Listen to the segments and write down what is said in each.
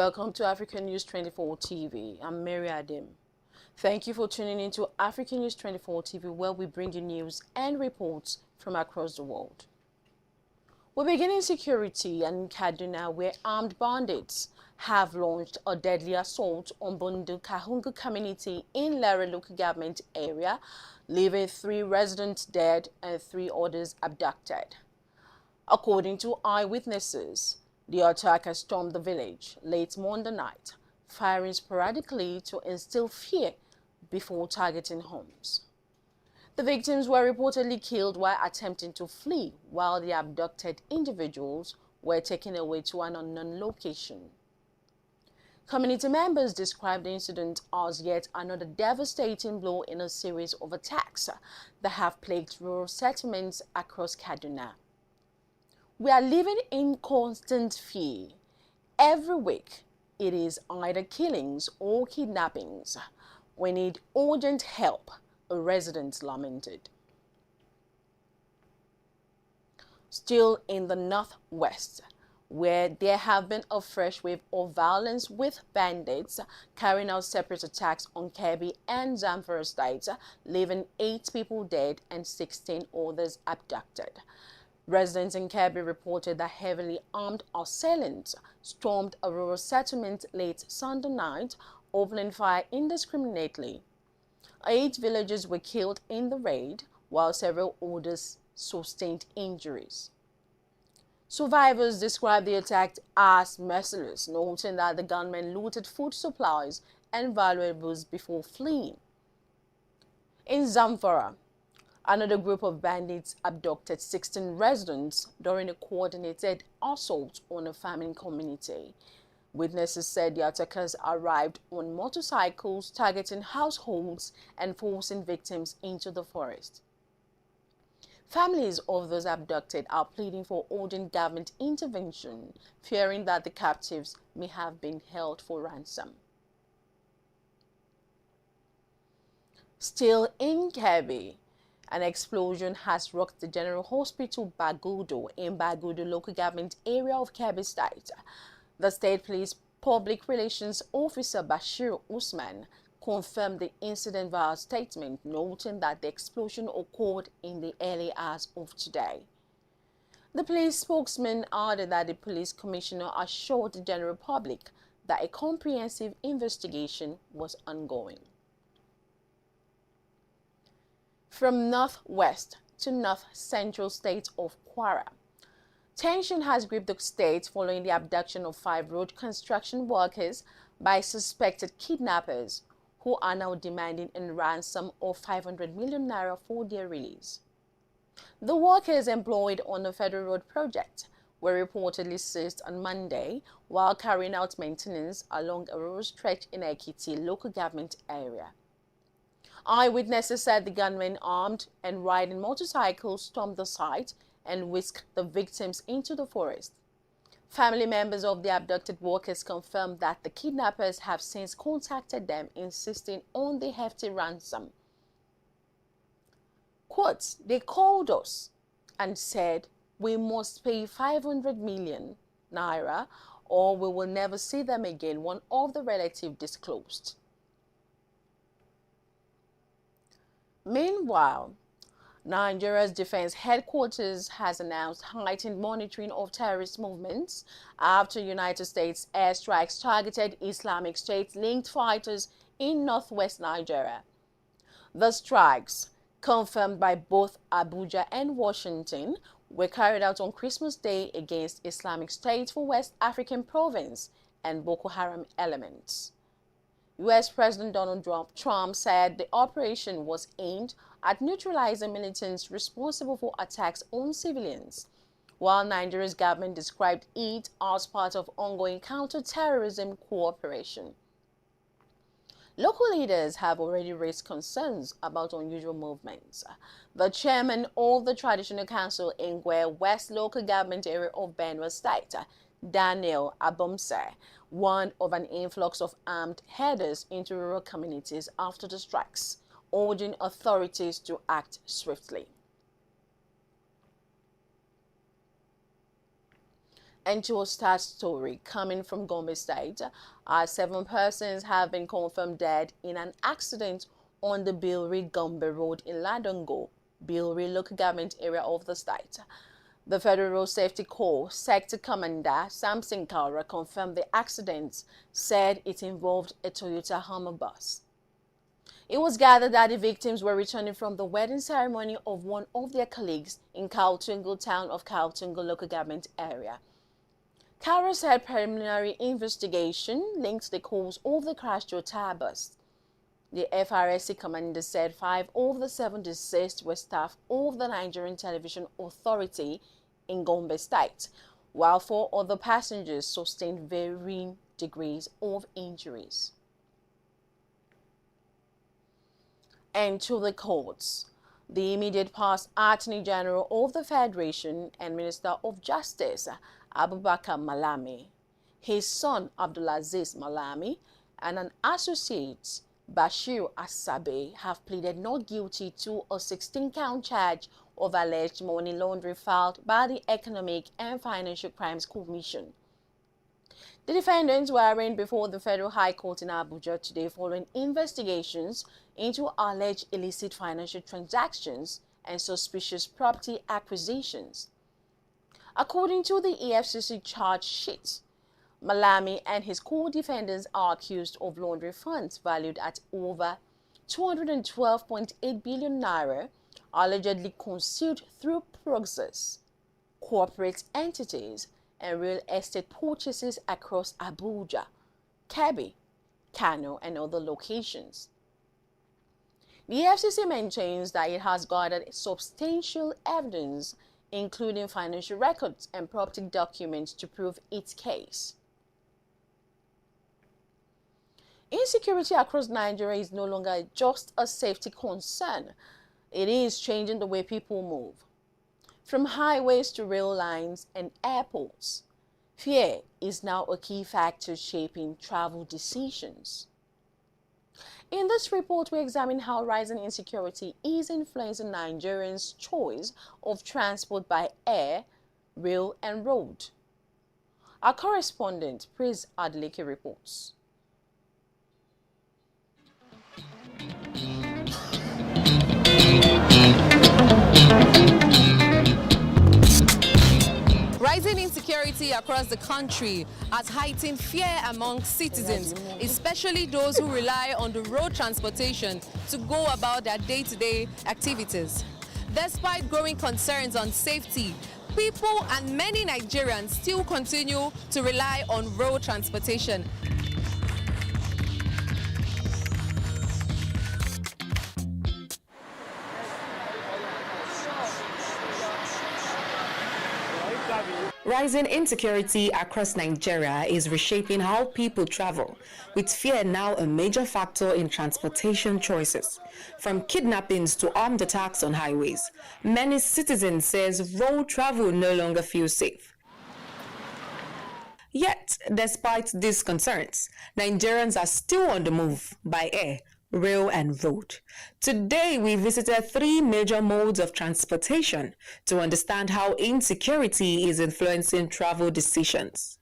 Welcome to African News 24 TV. I'm Mary Adim. Thank you for tuning into African News 24 TV, where we bring you news and reports from across the world. We're beginning security in Kaduna, where armed bandits have launched a deadly assault on Bundu Kahungu community in LAUNDERING local government area, leaving 3 residents dead and 3 others abducted. According to eyewitnesses, the attackers stormed the village late Monday night, firing sporadically to instill fear before targeting homes. The victims were reportedly killed while attempting to flee, while the abducted individuals were taken away to an unknown location. Community members described the incident as yet another devastating blow in a series of attacks that have plagued rural settlements across Kaduna. We are living in constant fear. Every week, it is either killings or kidnappings. We need urgent help, a resident lamented. Still in the northwest, where there have been a fresh wave of violence with bandits carrying out separate attacks on Kebbi and ZAMFARA states, leaving 8 people dead and 16 others abducted. Residents in Kebbi reported that heavily armed assailants stormed a rural settlement late Sunday night, opening fire indiscriminately. 8 villagers were killed in the raid, while several others sustained injuries. Survivors described the attack as merciless, noting that the gunmen looted food supplies and valuables before fleeing. In ZAMFARA, another group of bandits abducted 16 residents during a coordinated assault on a farming community. Witnesses said the attackers arrived on motorcycles, targeting households and forcing victims into the forest. Families of those abducted are pleading for urgent government intervention, fearing that the captives may have been held for ransom. Still in Kebbi, an explosion has rocked the General Hospital Bagudo in Bagudo local government area of Kebbi State. The State Police Public Relations Officer Bashir Usman confirmed the incident via a statement, noting that the explosion occurred in the early hours of today. The police spokesman added that the police commissioner assured the general public that a comprehensive investigation was ongoing. From northwest to north-central state of KWARA, tension has gripped the state following the abduction of 5 road construction workers by suspected kidnappers, who are now demanding a ransom of 500 million naira for their release. The workers employed on the federal road project were reportedly seized on Monday while carrying out maintenance along a rural stretch in Ekiti local government area. Eyewitnesses said the gunmen, armed and riding motorcycles, stormed the site and whisked the victims into the forest. Family members of the abducted workers confirmed that the kidnappers have since contacted them, insisting on the hefty ransom. Quote, "They called us and said we must pay 500 million naira or we will never see them again," one of the relatives disclosed. Meanwhile, Nigeria's defense headquarters has announced heightened monitoring of terrorist movements after United States airstrikes targeted Islamic State-linked fighters in northwest Nigeria. The strikes, confirmed by both Abuja and Washington, were carried out on Christmas Day against Islamic State for West African province and Boko Haram elements. U.S. President Donald Trump said the operation was aimed at neutralizing militants responsible for attacks on civilians, while Nigeria's government described it as part of ongoing counter-terrorism cooperation. Local leaders have already raised concerns about unusual movements. The chairman of the Traditional Council in Gwe West local government area of Benue State, Daniel Abomse, warned of an influx of armed headers into rural communities after the strikes, urging authorities to act swiftly. And to a start story coming from Gombe State, 7 persons have been confirmed dead in an accident on the Gombe Road in Ladongo, Bilri local government area of the state. The Federal Road Safety Corps Sector Commander Samson KWARA confirmed the accident, said it involved a Toyota Hummer bus. It was gathered that the victims were returning from the wedding ceremony of one of their colleagues in Kautungu town of Kautungu local government area. KWARA said preliminary investigation linked the cause of the crash to a tire burst. The FRSC commander said 5 of the 7 deceased were staff of the Nigerian Television Authority in Gombe State, while 4 other passengers sustained varying degrees of injuries. And to the courts. The immediate past Attorney General of the Federation and Minister of Justice, Abubakar Malami, his son Abdulaziz Malami, and an associate, Bashir Asabe, have pleaded not guilty to a 16-count charge of alleged money laundering filed by the Economic and Financial Crimes Commission. The defendants were arraigned before the Federal High Court in Abuja today following investigations into alleged illicit financial transactions and suspicious property acquisitions. According to the EFCC charge sheet, Malami and his co-defendants are accused of laundering funds valued at over 212.8 billion naira, allegedly concealed through proxies, corporate entities, and real estate purchases across Abuja, Kebbi, Kano, and other locations. The FCC maintains that it has gathered substantial evidence, including financial records and property documents, to prove its case. Insecurity across Nigeria is no longer just a safety concern. It is changing the way people move. From highways to rail lines and airports, fear is now a key factor shaping travel decisions. In this report, we examine how rising insecurity is influencing Nigerians' choice of transport by air, rail, and road. Our correspondent, Praise Adeleke, reports. Rising insecurity across the country has heightened fear among citizens, especially those who rely on the road transportation to go about their day-to-day activities. Despite growing concerns on safety, people and many Nigerians still continue to rely on road transportation. Rising insecurity across Nigeria is reshaping how people travel, with fear now a major factor in transportation choices. From kidnappings to armed attacks on highways, many citizens says road travel no longer feels safe. Yet, despite these concerns, Nigerians are still on the move by air, rail and road. Today, we visited 3 major modes of transportation to understand how insecurity is influencing travel decisions.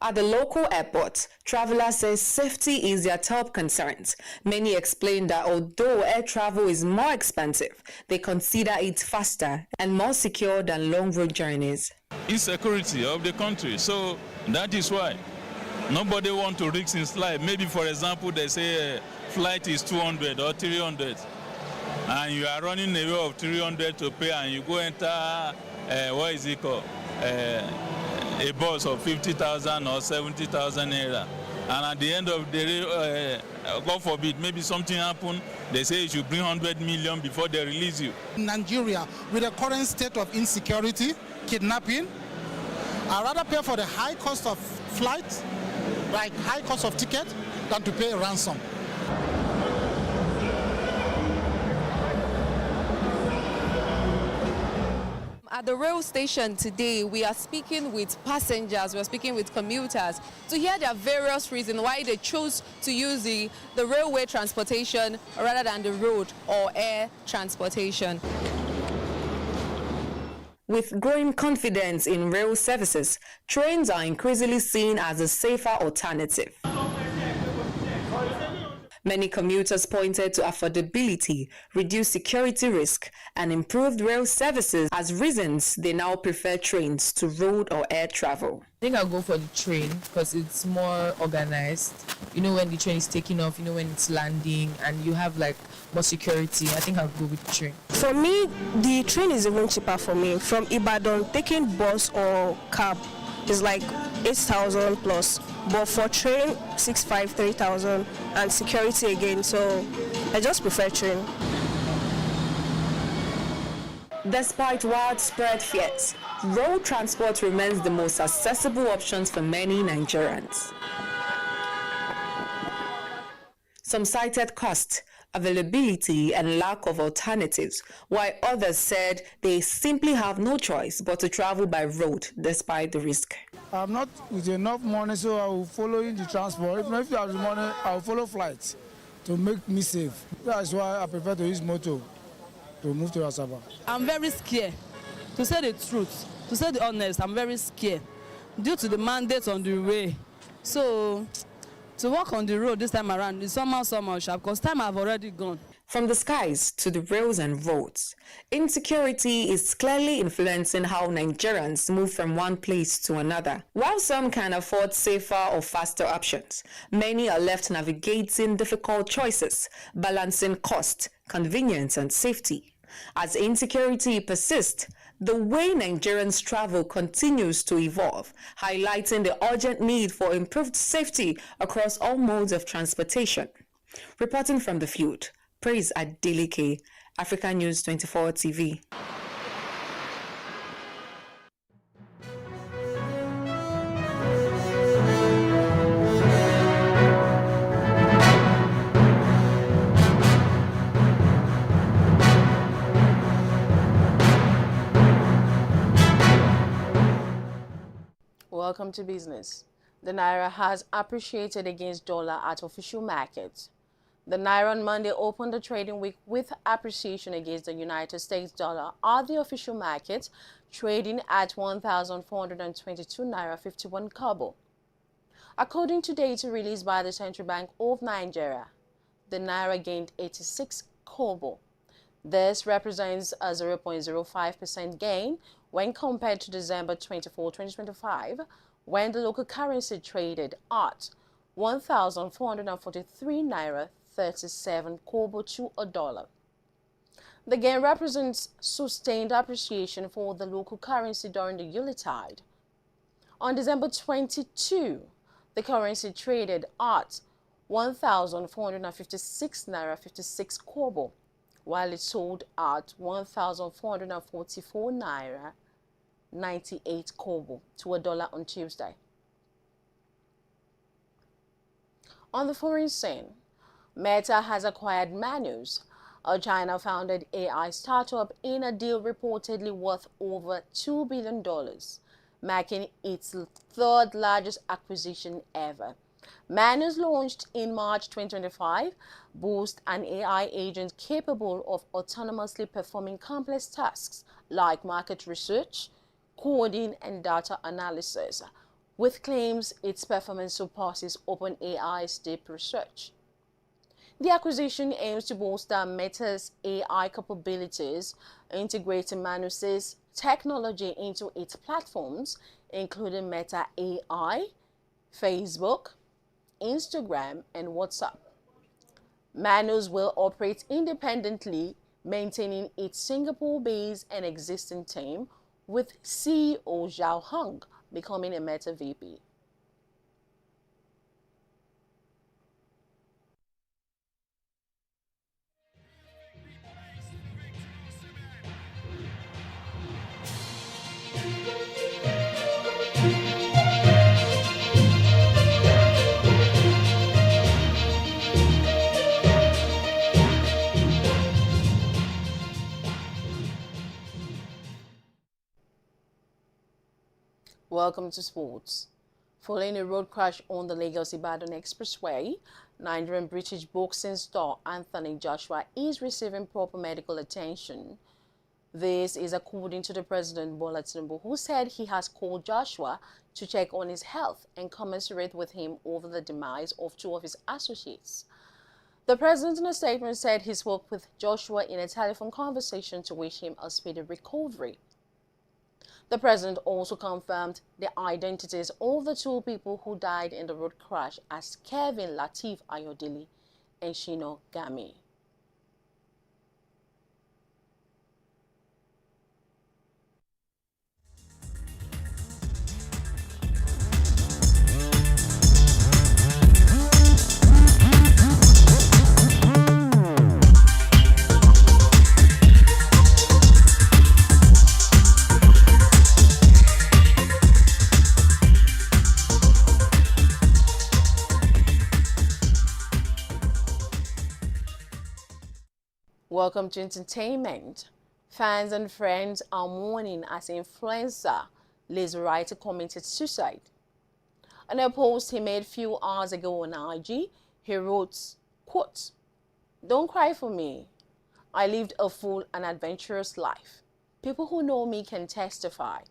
At the local airport, travelers say safety is their top concerns. Many explain that although air travel is more expensive, they consider it faster and more secure than long road journeys. Insecurity of the country, so that is why nobody wants to risk his life. Maybe, for example, they say flight is 200 or 300, and you are running away of 300 to pay, and you go enter, what is it called, a bus of 50,000 or 70,000 naira. And at the end of the day, God forbid, maybe something happened, they say you should bring 100 million before they release you. In Nigeria, with the current state of insecurity, kidnapping, I'd rather pay for the high cost of flight, like high cost of ticket, than to pay a ransom. At the rail station today, we are speaking with passengers, we are speaking with commuters to hear their various reasons why they chose to use the railway transportation rather than the road or air transportation. With growing confidence in rail services, trains are increasingly seen as a safer alternative. Many commuters pointed to affordability, reduced security risk, and improved rail services as reasons they now prefer trains to road or air travel. I think I'll go for the train because it's more organized. You know when the train is taking off, you know when it's landing, and you have like more security. I think I'll go with the train. For me, the train is even cheaper for me. From Ibadan, taking bus or cab is like 8,000 plus. But for train, 6,500, 3,000, and security again. So I just prefer train. Despite widespread fears, road transport remains the most accessible options for many Nigerians. Some cited cost, availability, and lack of alternatives, while others said they simply have no choice but to travel by road despite the risk. I'm not with enough money, so I will follow in the transport. If I have the money, I will follow flights to make me safe. That's why I prefer to use motor to move to Asaba. I'm very scared. To say the truth, to say the honest, I'm very scared due to the mandate on the way. So to walk on the road this time around is somehow sharp because time I've already gone. From the skies to the rails and roads, insecurity is clearly influencing how Nigerians move from one place to another. While some can afford safer or faster options, many are left navigating difficult choices, balancing cost, convenience, and safety. As insecurity persists, the way Nigerians travel continues to evolve, highlighting the urgent need for improved safety across all modes of transportation. Reporting from the field, Praise Adeleke, Africa News 24 TV. Welcome to business. The Naira has appreciated against dollar at official markets. The Naira on Monday opened the trading week with appreciation against the United States dollar at the official market, trading at 1,422 Naira 51 kobo. According to data released by the Central Bank of Nigeria, the Naira gained 86 kobo. This represents a 0.05% gain when compared to December 24, 2025, when the local currency traded at 1,443 Naira 37 kobo to a dollar. The gain represents sustained appreciation for the local currency during the YULETIDE. On December 22, the currency traded at 1,456 Naira 56 kobo, while it sold at 1,444 Naira 98 kobo to a dollar on Tuesday. On the foreign scene, Meta has acquired MANUS, a China-founded AI startup, in a deal reportedly worth over $2 billion, making its third largest acquisition ever. MANUS, launched in March 2025, boasts an AI agent capable of autonomously performing complex tasks like market research, coding, and data analysis, with claims its performance surpasses OpenAI's deep research. The acquisition aims to bolster Meta's AI capabilities, integrating MANUS's technology into its platforms, including Meta AI, Facebook, Instagram, and WhatsApp. MANUS will operate independently, maintaining its Singapore-based and existing team, with CEO Zhao Heng becoming a Meta VP. Welcome to sports. Following a road crash on the Lagos-Ibadan Expressway, Nigerian British boxing star Anthony Joshua is receiving proper medical attention. This is according to the President Bola Tinubu, who said he has called Joshua to check on his health and commiserate with him over the demise of two of his associates. The president in a statement said he spoke with Joshua in a telephone conversation to wish him a speedy recovery. The president also confirmed the identities of the two people who died in the road crash as Kevin Lateef Ayodele and Shino Gami. Welcome to entertainment. Fans and friends are mourning as influencer Liz Wright committed suicide. In a post he made few hours ago on IG, he wrote, quote, "Don't cry for me. I lived a full and adventurous life. People who know me can testify.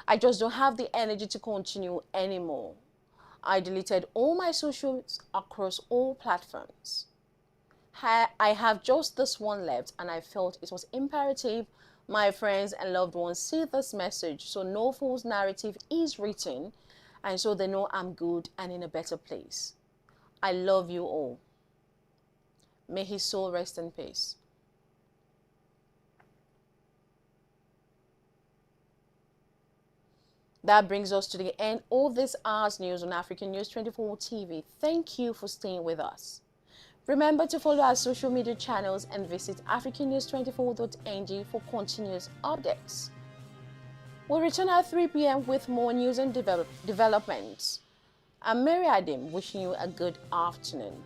I just don't have the energy to continue anymore. I deleted all my socials across all platforms. I have just this one left, and I felt it was imperative my friends and loved ones see this message so no false narrative is written, and so they know I'm good and in a better place. I love you all. May his soul rest in peace." That brings us to the end of this hour's news on African News 24 TV. Thank you for staying with us. Remember to follow our social media channels and visit africannews24.ng for continuous updates. We'll return at 3 p.m. with more news and developments. I'm Mary Adim, wishing you a good afternoon.